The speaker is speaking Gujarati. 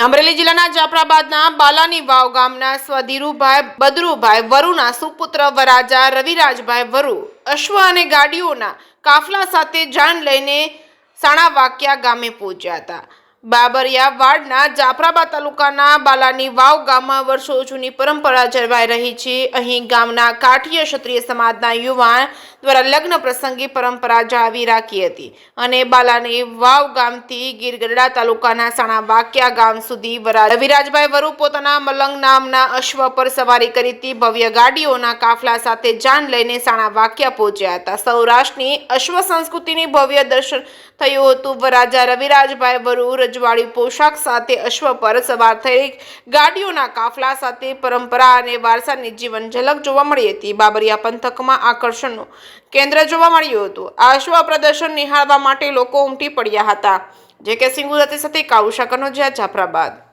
અમરેલી જિલ્લાના જાફરાબાદના બાલાની વાવ ગામના સ્વધીરુભાઈ બદરુભાઈ વરુના સુપુત્ર વરાજા રવિરાજભાઈ વરુ અશ્વ અને ગાડીઓના કાફલા સાથે જાન લઈને સાણાવાકિયા ગામે પહોંચ્યા હતા। બાબરિયા વાડના જાફરાબાદ તાલુકાના બાલાની વાવ ગામમાં વર્ષો જૂની પરંપરા જળવાઈ રહી છે। અહીં ગામના કાઠીય ક્ષત્રિય સમાજના યુવાન દ્વારા લગ્ન પ્રસંગે પરંપરા જાળવી રાખી હતી અને બાલાની વાવ ગામથી ગીરગઢડા તાલુકાના સાણાવાકિયા ગામ સુધી રવિરાજભાઈ વરુ પોતાના મલંગ નામના અશ્વ પર સવારી કરી હતી। ભવ્ય ગાડીઓના કાફલા સાથે જાન લઈને સાણાવાકિયા પહોંચ્યા હતા। સૌરાષ્ટ્રની અશ્વ સંસ્કૃતિની ભવ્ય દર્શન થયું હતું। વરાજા રવિરાજભાઈ વરુ રજવાડી પોશાક સાથે અશ્વ પર સવાર થઈ ગાડીઓના કાફલા સાથે પરંપરા અને વારસાની જીવન ઝલક જોવા મળી હતી। બાબરિયા પંથકમાં આકર્ષણનું કેન્દ્ર જોવા મળ્યું હતું। આ અશ્વ પ્રદર્શન નિહાળવા માટે લોકો ઉમટી પડ્યા હતા। જે કે સિંગુ સાથે કાઉશા કનોજિયા, જાફરાબાદ।